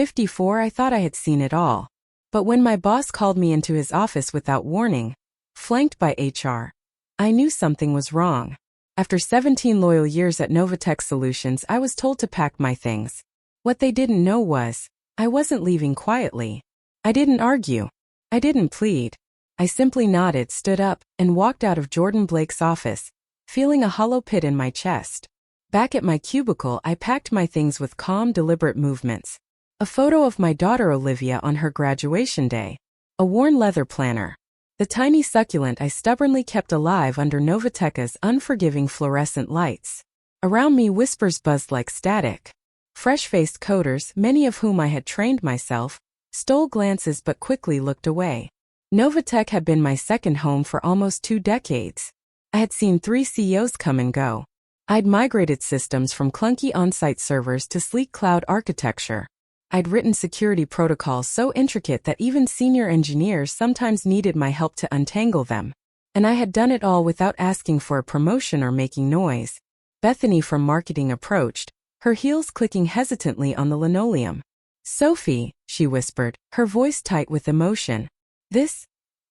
54, I thought I had seen it all. But when my boss called me into his office without warning, flanked by HR, I knew something was wrong. After 17 loyal years at Novatech Solutions, I was told to pack my things. What they didn't know was, I wasn't leaving quietly. I didn't argue. I didn't plead. I simply nodded, stood up, and walked out of Jordan Blake's office, feeling a hollow pit in my chest. Back at my cubicle, I packed my things with calm, deliberate movements. A photo of my daughter Olivia on her graduation day. A worn leather planner. The tiny succulent I stubbornly kept alive under Novatech's unforgiving fluorescent lights. Around me, whispers buzzed like static. Fresh-faced coders, many of whom I had trained myself, stole glances but quickly looked away. Novatech had been my second home for almost 2 decades. I had seen 3 CEOs come and go. I'd migrated systems from clunky on-site servers to sleek cloud architecture. I'd written security protocols so intricate that even senior engineers sometimes needed my help to untangle them. And I had done it all without asking for a promotion or making noise. Bethany from marketing approached, her heels clicking hesitantly on the linoleum. "Sophie," she whispered, her voice tight with emotion. This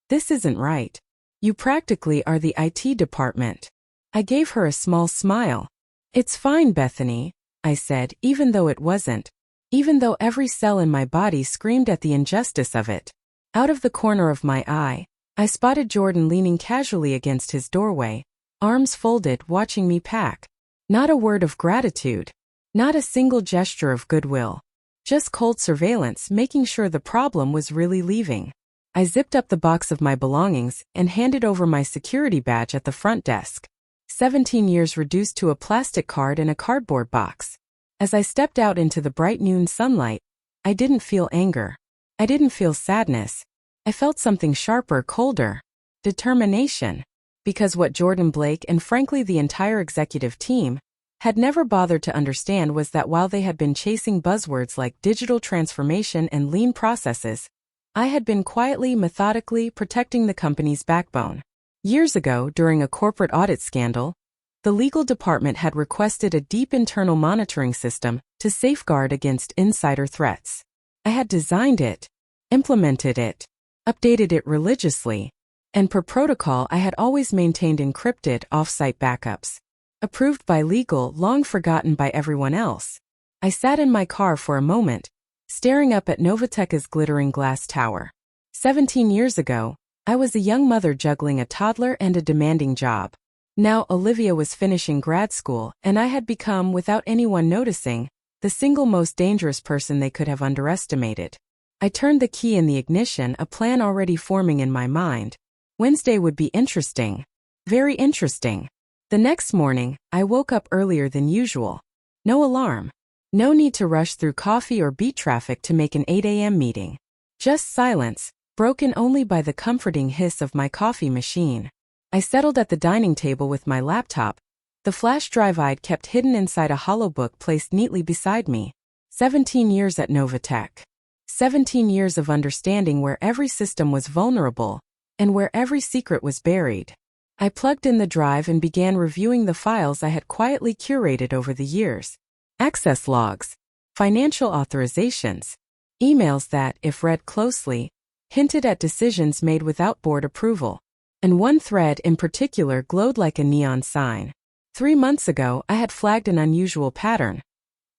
isn't right. You practically are the IT department." I gave her a small smile. "It's fine, Bethany," I said, even though it wasn't. Even though every cell in my body screamed at the injustice of it. Out of the corner of my eye, I spotted Jordan leaning casually against his doorway, arms folded, watching me pack. Not a word of gratitude. Not a single gesture of goodwill. Just cold surveillance, making sure the problem was really leaving. I zipped up the box of my belongings and handed over my security badge at the front desk. 17 years reduced to a plastic card in a cardboard box. As I stepped out into the bright noon sunlight, I didn't feel anger. I didn't feel sadness. I felt something sharper, colder. Determination. Because what Jordan Blake and frankly the entire executive team had never bothered to understand was that while they had been chasing buzzwords like digital transformation and lean processes, I had been quietly, methodically protecting the company's backbone. Years ago, during a corporate audit scandal, the legal department had requested a deep internal monitoring system to safeguard against insider threats. I had designed it, implemented it, updated it religiously, and per protocol I had always maintained encrypted off-site backups. Approved by legal, long forgotten by everyone else. I sat in my car for a moment, staring up at Novatech's glittering glass tower. 17 years ago, I was a young mother juggling a toddler and a demanding job. Now Olivia was finishing grad school, and I had become, without anyone noticing, the single most dangerous person they could have underestimated. I turned the key in the ignition, a plan already forming in my mind. Wednesday would be interesting. Very interesting. The next morning, I woke up earlier than usual. No alarm. No need to rush through coffee or beat traffic to make an 8 a.m. meeting. Just silence, broken only by the comforting hiss of my coffee machine. I settled at the dining table with my laptop, the flash drive I'd kept hidden inside a hollow book placed neatly beside me. 17 years at Novatech. 17 years of understanding where every system was vulnerable, and where every secret was buried. I plugged in the drive and began reviewing the files I had quietly curated over the years. Access logs, financial authorizations, emails that, if read closely, hinted at decisions made without board approval. And one thread in particular glowed like a neon sign. 3 months ago, I had flagged an unusual pattern.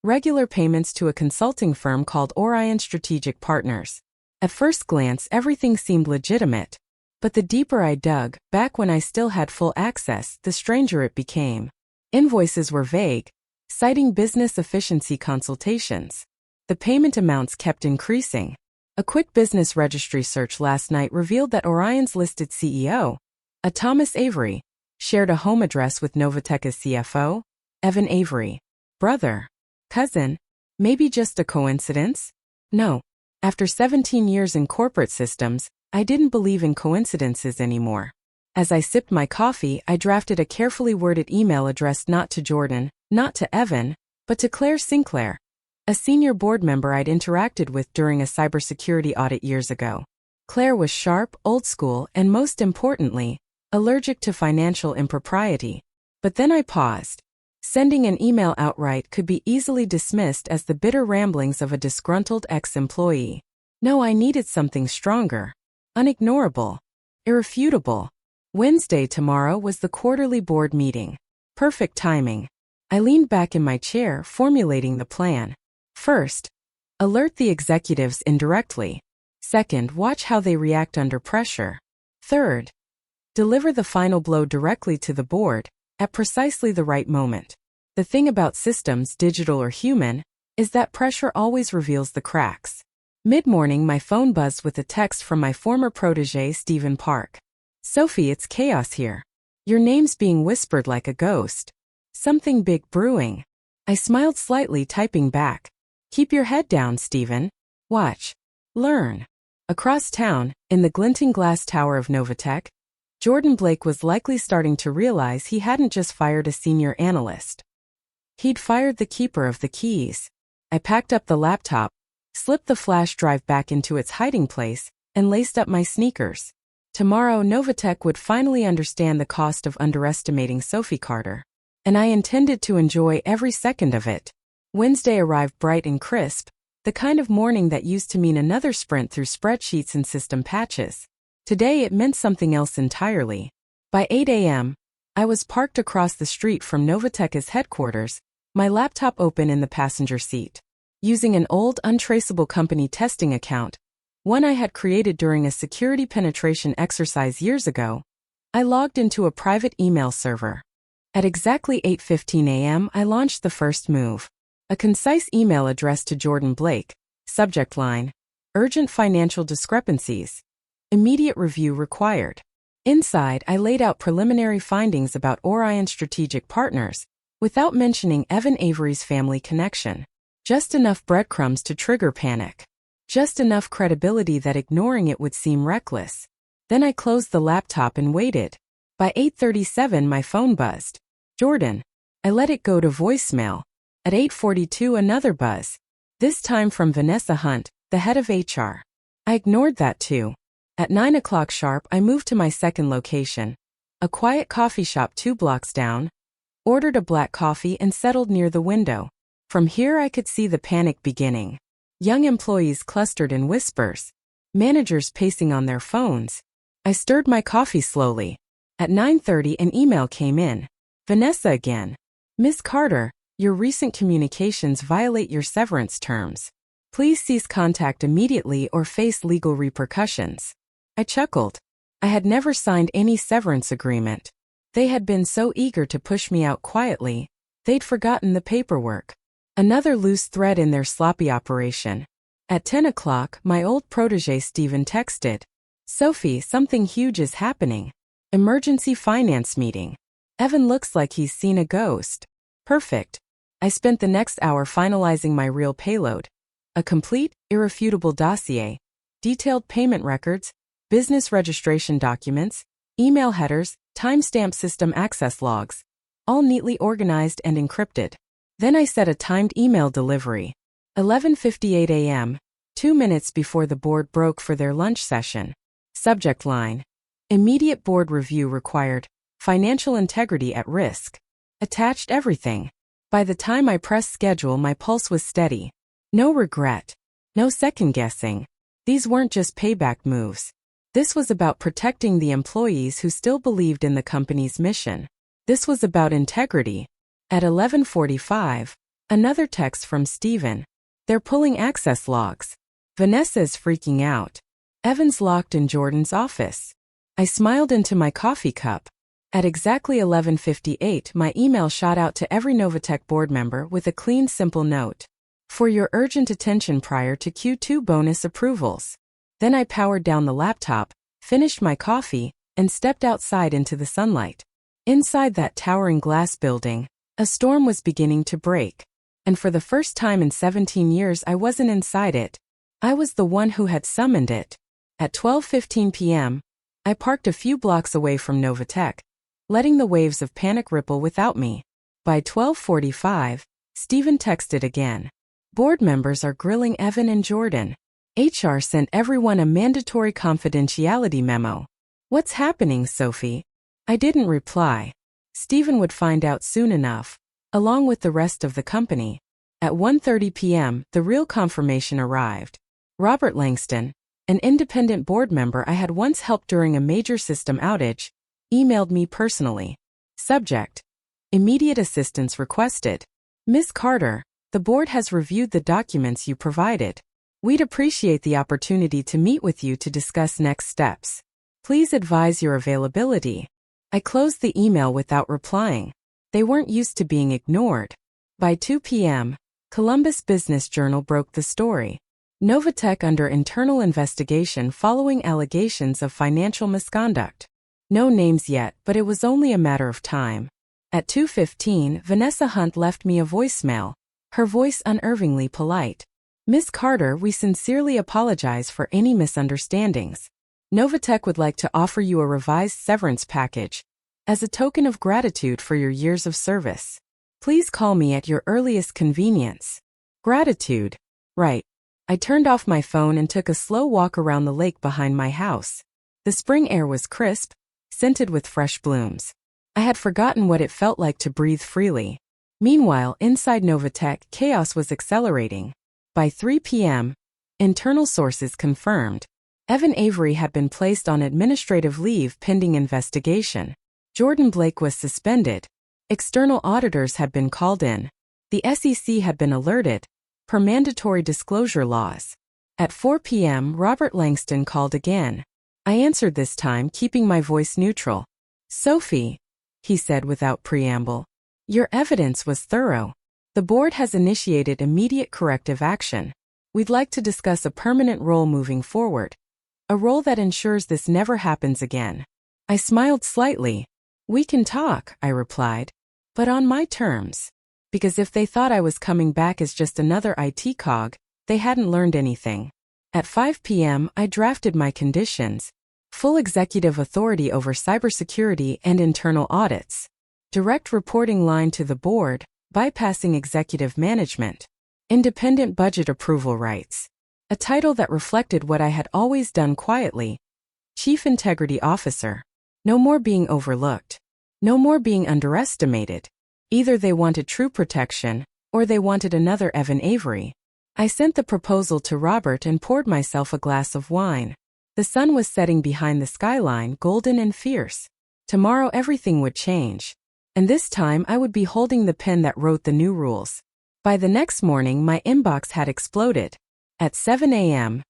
Regular payments to a consulting firm called Orion Strategic Partners. At first glance, everything seemed legitimate. But the deeper I dug, back when I still had full access, the stranger it became. Invoices were vague, citing business efficiency consultations. The payment amounts kept increasing. A quick business registry search last night revealed that Orion's listed CEO, a Thomas Avery, shared a home address with Novatech's CFO, Evan Avery. Brother? Cousin? Maybe just a coincidence? No. After 17 years in corporate systems, I didn't believe in coincidences anymore. As I sipped my coffee, I drafted a carefully worded email addressed not to Jordan, not to Evan, but to Claire Sinclair, a senior board member I'd interacted with during a cybersecurity audit years ago. Claire was sharp, old school, and most importantly, allergic to financial impropriety. But then I paused. Sending an email outright could be easily dismissed as the bitter ramblings of a disgruntled ex-employee. No, I needed something stronger. Unignorable. Irrefutable. Wednesday tomorrow was the quarterly board meeting. Perfect timing. I leaned back in my chair, formulating the plan. First, alert the executives indirectly. Second, watch how they react under pressure. Third, deliver the final blow directly to the board, at precisely the right moment. The thing about systems, digital or human, is that pressure always reveals the cracks. Mid-morning, my phone buzzed with a text from my former protégé Stephen Park. Sophie, it's chaos here. Your name's being whispered like a ghost. Something big brewing. I smiled slightly, typing back. Keep your head down, Stephen. Watch. Learn. Across town, in the glinting glass tower of Novatech, Jordan Blake was likely starting to realize he hadn't just fired a senior analyst. He'd fired the keeper of the keys. I packed up the laptop, slipped the flash drive back into its hiding place, and laced up my sneakers. Tomorrow, Novatech would finally understand the cost of underestimating Sophie Carter. And I intended to enjoy every second of it. Wednesday arrived bright and crisp, the kind of morning that used to mean another sprint through spreadsheets and system patches. Today it meant something else entirely. By 8 a.m., I was parked across the street from Novatech's headquarters, my laptop open in the passenger seat. Using an old, untraceable company testing account, one I had created during a security penetration exercise years ago, I logged into a private email server. At exactly 8:15 a.m., I launched the first move. A concise email addressed to Jordan Blake, subject line, urgent financial discrepancies. Immediate review required. Inside, I laid out preliminary findings about Orion Strategic Partners, without mentioning Evan Avery's family connection. Just enough breadcrumbs to trigger panic. Just enough credibility that ignoring it would seem reckless. Then I closed the laptop and waited. By 8:37 my phone buzzed. Jordan. I let it go to voicemail. At 8:42 another buzz. This time from Vanessa Hunt, the head of HR. I ignored that too. At 9 o'clock sharp I moved to my second location. A quiet coffee shop 2 blocks down. Ordered a black coffee and settled near the window. From here I could see the panic beginning. Young employees clustered in whispers. Managers pacing on their phones. I stirred my coffee slowly. At 9:30 an email came in. Vanessa again. Ms. Carter, your recent communications violate your severance terms. Please cease contact immediately or face legal repercussions. I chuckled. I had never signed any severance agreement. They had been so eager to push me out quietly, they'd forgotten the paperwork. Another loose thread in their sloppy operation. At 10 o'clock, my old protégé Stephen texted. Sophie, something huge is happening. Emergency finance meeting. Evan looks like he's seen a ghost. Perfect. I spent the next hour finalizing my real payload. A complete, irrefutable dossier. Detailed payment records, business registration documents, email headers, timestamp system access logs. All neatly organized and encrypted. Then I set a timed email delivery. 11:58 a.m., 2 minutes before the board broke for their lunch session. Subject line. Immediate board review required. Financial integrity at risk. Attached everything. By the time I pressed schedule my pulse was steady. No regret. No second guessing. These weren't just payback moves. This was about protecting the employees who still believed in the company's mission. This was about integrity. At 11:45, another text from Stephen. They're pulling access logs. Vanessa is freaking out. Evan's locked in Jordan's office. I smiled into my coffee cup. At exactly 11:58, my email shot out to every Novatech board member with a clean, simple note. For your urgent attention prior to Q2 bonus approvals. Then I powered down the laptop, finished my coffee, and stepped outside into the sunlight. Inside that towering glass building, a storm was beginning to break. And for the first time in 17 years I wasn't inside it. I was the one who had summoned it. At 12:15 p.m., I parked a few blocks away from Novatech, letting the waves of panic ripple without me. By 12:45, Stephen texted again. Board members are grilling Evan and Jordan. HR sent everyone a mandatory confidentiality memo. What's happening, Sophie? I didn't reply. Stephen would find out soon enough. along with the rest of the company. At 1:30 p.m., the real confirmation arrived. Robert Langston, an independent board member I had once helped during a major system outage, emailed me personally. Subject: Immediate assistance requested. Ms. Carter, the board has reviewed the documents you provided. We'd appreciate the opportunity to meet with you to discuss next steps. Please advise your availability. I closed the email without replying. They weren't used to being ignored. By 2 p.m., Columbus Business Journal broke the story. Novatech under internal investigation following allegations of financial misconduct. No names yet, but it was only a matter of time. At 2:15, Vanessa Hunt left me a voicemail, her voice unnervingly polite. Ms. Carter, we sincerely apologize for any misunderstandings. Novatech would like to offer you a revised severance package as a token of gratitude for your years of service. Please call me at your earliest convenience. Gratitude. Right. I turned off my phone and took a slow walk around the lake behind my house. The spring air was crisp, scented with fresh blooms. I had forgotten what it felt like to breathe freely. Meanwhile, inside Novatech, chaos was accelerating. By 3 p.m., internal sources confirmed Evan Avery had been placed on administrative leave pending investigation. Jordan Blake was suspended. External auditors had been called in. The SEC had been alerted, per mandatory disclosure laws. At 4 p.m., Robert Langston called again. I answered this time, keeping my voice neutral. Sophie, he said without preamble, your evidence was thorough. The board has initiated immediate corrective action. We'd like to discuss a permanent role moving forward. A role that ensures this never happens again. I smiled slightly. We can talk, I replied. But on my terms. Because if they thought I was coming back as just another IT cog, they hadn't learned anything. At 5 p.m., I drafted my conditions. Full executive authority over cybersecurity and internal audits. Direct reporting line to the board, bypassing executive management. Independent budget approval rights. A title that reflected what I had always done quietly. Chief Integrity Officer. No more being overlooked. No more being underestimated. Either they wanted true protection, or they wanted another Evan Avery. I sent the proposal to Robert and poured myself a glass of wine. The sun was setting behind the skyline, golden and fierce. Tomorrow everything would change. And this time I would be holding the pen that wrote the new rules. By the next morning my inbox had exploded. At 7 a.m.,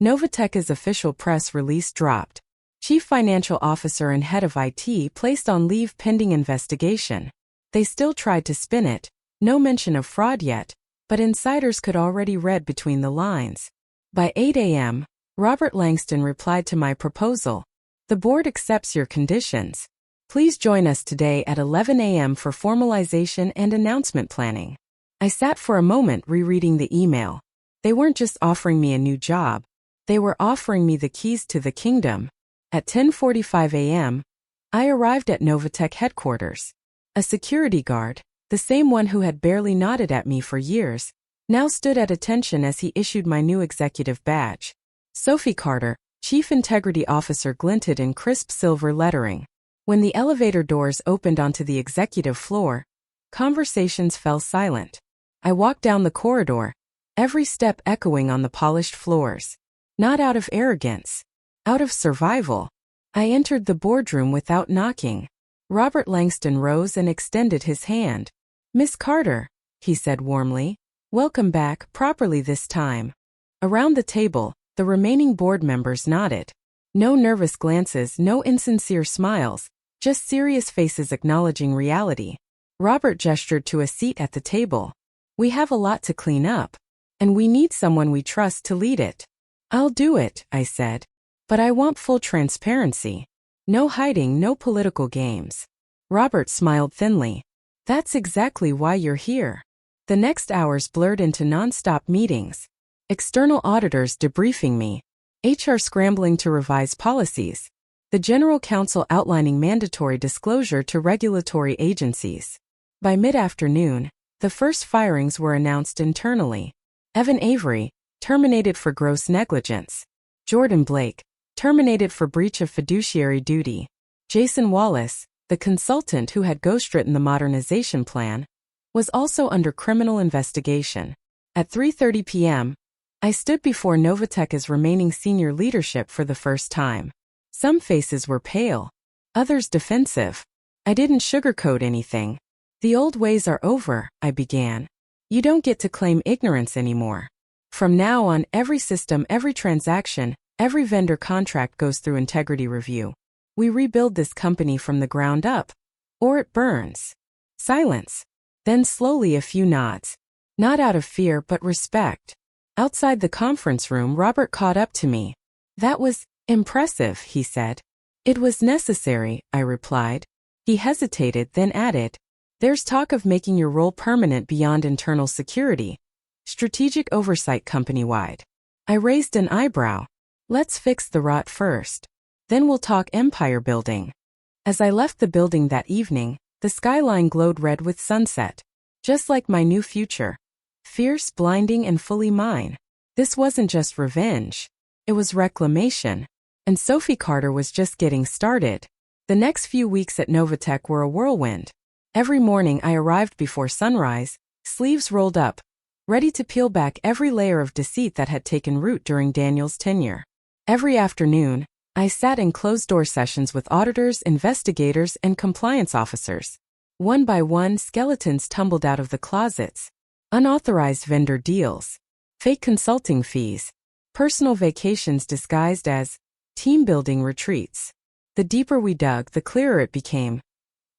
Novatech's official press release dropped. Chief Financial Officer and Head of IT placed on leave pending investigation. They still tried to spin it, no mention of fraud yet, but insiders could already read between the lines. By 8 a.m., Robert Langston replied to my proposal. The board accepts your conditions. Please join us today at 11 a.m. for formalization and announcement planning. I sat for a moment rereading the email. They weren't just offering me a new job. They were offering me the keys to the kingdom. At 10:45 a.m., I arrived at Novatech headquarters. A security guard, the same one who had barely nodded at me for years, now stood at attention as he issued my new executive badge. Sophie Carter, Chief Integrity Officer, glinted in crisp silver lettering. When the elevator doors opened onto the executive floor, conversations fell silent. I walked down the corridor, every step echoing on the polished floors. Not out of arrogance. Out of survival. I entered the boardroom without knocking. Robert Langston rose and extended his hand. Miss Carter, he said warmly. Welcome back, properly this time. Around the table, the remaining board members nodded. No nervous glances, no insincere smiles, just serious faces acknowledging reality. Robert gestured to a seat at the table. We have a lot to clean up, and we need someone we trust to lead it. I'll do it, I said. But I want full transparency. No hiding, no political games. Robert smiled thinly. That's exactly why you're here. The next hours blurred into non-stop meetings. External auditors debriefing me. HR scrambling to revise policies. The General Counsel outlining mandatory disclosure to regulatory agencies. By mid-afternoon, the first firings were announced internally. Evan Avery, terminated for gross negligence. Jordan Blake, terminated for breach of fiduciary duty. Jason Wallace, the consultant who had ghostwritten the modernization plan, was also under criminal investigation. At 3:30 p.m., I stood before Novatech's remaining senior leadership for the first time. Some faces were pale, others defensive. I didn't sugarcoat anything. "The old ways are over," I began. "You don't get to claim ignorance anymore. From now on, every system, every transaction, every vendor contract goes through integrity review. We rebuild this company from the ground up, or it burns." Silence. Then slowly a few nods. Not out of fear but respect. Outside the conference room, Robert caught up to me. "That was impressive," he said. "It was necessary," I replied. He hesitated, then added, "There's talk of making your role permanent beyond internal security. Strategic oversight company-wide." I raised an eyebrow. "Let's fix the rot first. Then we'll talk empire building." As I left the building that evening, the skyline glowed red with sunset. Just like my new future. Fierce, blinding, and fully mine. This wasn't just revenge. It was reclamation. And Sophie Carter was just getting started. The next few weeks at Novatech were a whirlwind. Every morning I arrived before sunrise, sleeves rolled up, ready to peel back every layer of deceit that had taken root during Daniel's tenure. Every afternoon, I sat in closed-door sessions with auditors, investigators, and compliance officers. One by one, skeletons tumbled out of the closets. Unauthorized vendor deals, fake consulting fees, personal vacations disguised as team-building retreats. The deeper we dug, the clearer it became.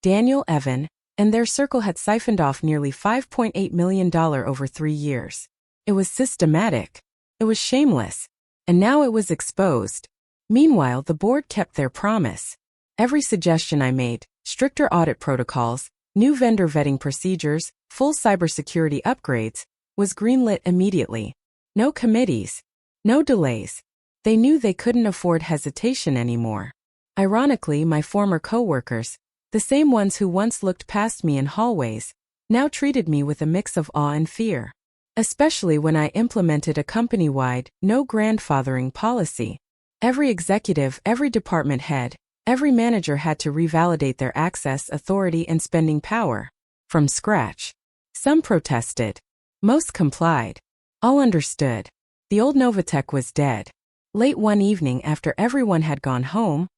Daniel, Evan, and their circle had siphoned off nearly $5.8 million over 3 years. It was systematic. It was shameless. And now it was exposed. Meanwhile, the board kept their promise. Every suggestion I made, stricter audit protocols, new vendor vetting procedures, full cybersecurity upgrades, was greenlit immediately. No committees. No delays. They knew they couldn't afford hesitation anymore. Ironically, my former coworkers, the same ones who once looked past me in hallways, now treated me with a mix of awe and fear. Especially when I implemented a company-wide, no grandfathering policy. Every executive, every department head, every manager had to revalidate their access, authority, and spending power. From scratch. Some protested. Most complied. All understood. The old Novatech was dead. Late one evening, after everyone had gone home,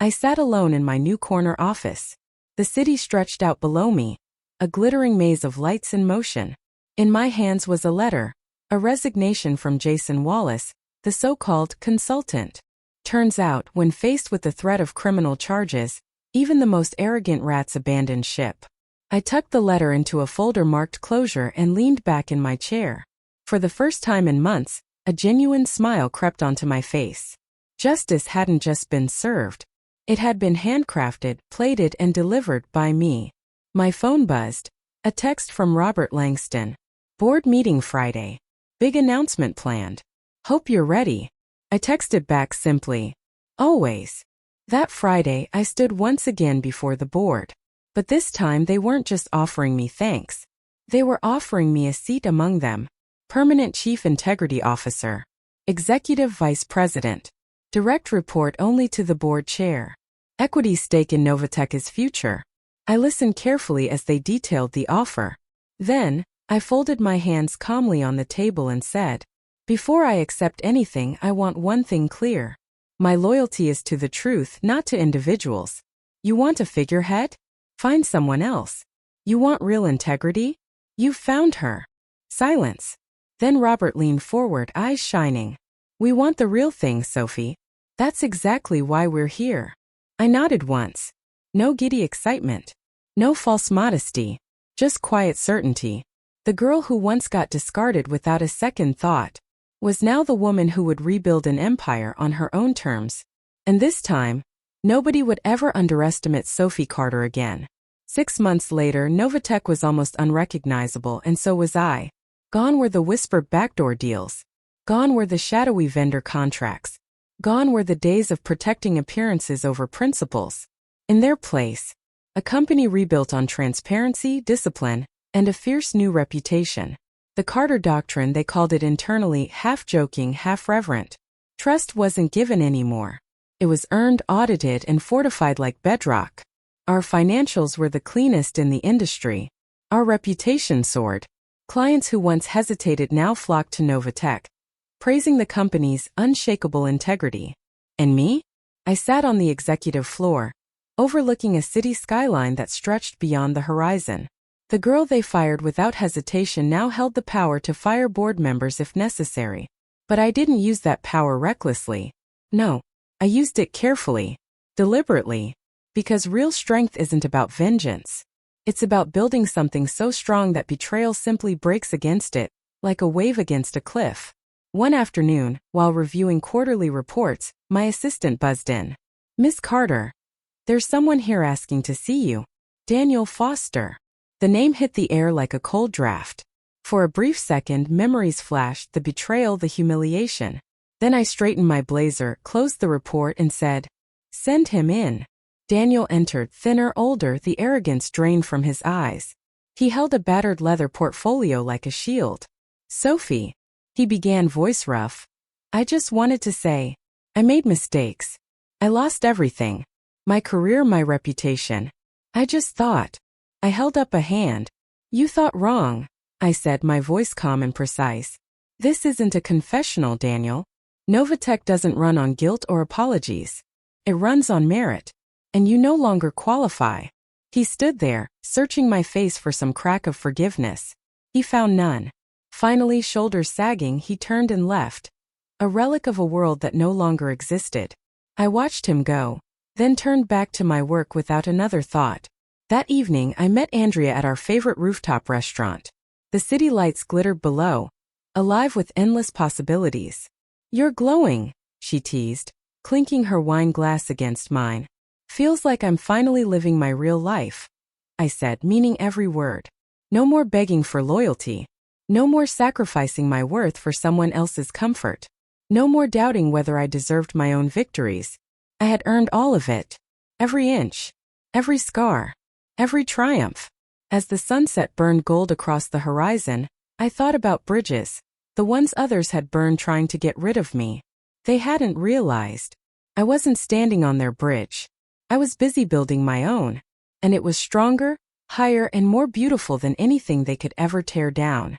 I sat alone in my new corner office. The city stretched out below me, a glittering maze of lights in motion. In my hands was a letter, a resignation from Jason Wallace, the so-called consultant. Turns out, when faced with the threat of criminal charges, even the most arrogant rats abandoned ship. I tucked the letter into a folder marked closure and leaned back in my chair. For the first time in months, a genuine smile crept onto my face. Justice hadn't just been served. It had been handcrafted, plated, and delivered by me. My phone buzzed. A text from Robert Langston. "Board meeting Friday. Big announcement planned. Hope you're ready." I texted back simply, "Always." That Friday, I stood once again before the board. But this time they weren't just offering me thanks. They were offering me a seat among them. Permanent Chief Integrity Officer. Executive Vice President. Direct report only to the board chair. Equity stake in Novatech's future. I listened carefully as they detailed the offer. Then, I folded my hands calmly on the table and said, "Before I accept anything, I want one thing clear. My loyalty is to the truth, not to individuals. You want a figurehead? Find someone else. You want real integrity? You've found her." Silence. Then Robert leaned forward, eyes shining. "We want the real thing, Sophie. That's exactly why we're here." I nodded once. No giddy excitement. No false modesty. Just quiet certainty. The girl who once got discarded without a second thought was now the woman who would rebuild an empire on her own terms. And this time, nobody would ever underestimate Sophie Carter again. 6 months later, Novatech was almost unrecognizable, and so was I. Gone were the whispered backdoor deals. Gone were the shadowy vendor contracts. Gone were the days of protecting appearances over principles. In their place, a company rebuilt on transparency, discipline, and a fierce new reputation. The Carter Doctrine, they called it internally, half joking, half reverent. Trust wasn't given anymore. It was earned, audited, and fortified like bedrock. Our financials were the cleanest in the industry. Our reputation soared. Clients who once hesitated now flocked to Novatech, praising the company's unshakable integrity. And me? I sat on the executive floor, overlooking a city skyline that stretched beyond the horizon. The girl they fired without hesitation now held the power to fire board members if necessary. But I didn't use that power recklessly. No, I used it carefully, deliberately, because real strength isn't about vengeance. It's about building something so strong that betrayal simply breaks against it, like a wave against a cliff. One afternoon, while reviewing quarterly reports, my assistant buzzed in. "Miss Carter, there's someone here asking to see you. Daniel Foster." The name hit the air like a cold draft. For a brief second, memories flashed, the betrayal, the humiliation. Then I straightened my blazer, closed the report, and said, "Send him in." Daniel entered, thinner, older, the arrogance drained from his eyes. He held a battered leather portfolio like a shield. "Sophie," he began, voice rough. "I just wanted to say, I made mistakes. I lost everything. My career, my reputation. I just thought." I held up a hand. "You thought wrong," I said, my voice calm and precise. "This isn't a confessional, Daniel. Novatech doesn't run on guilt or apologies. It runs on merit. And you no longer qualify." He stood there, searching my face for some crack of forgiveness. He found none. Finally, shoulders sagging, he turned and left, a relic of a world that no longer existed. I watched him go, then turned back to my work without another thought. That evening, I met Andrea at our favorite rooftop restaurant. The city lights glittered below, alive with endless possibilities. "You're glowing," she teased, clinking her wine glass against mine. "Feels like I'm finally living my real life," I said, meaning every word. No more begging for loyalty. No more sacrificing my worth for someone else's comfort. No more doubting whether I deserved my own victories. I had earned all of it. Every inch. Every scar. Every triumph. As the sunset burned gold across the horizon, I thought about bridges, the ones others had burned trying to get rid of me. They hadn't realized. I wasn't standing on their bridge. I was busy building my own, and it was stronger, higher, and more beautiful than anything they could ever tear down.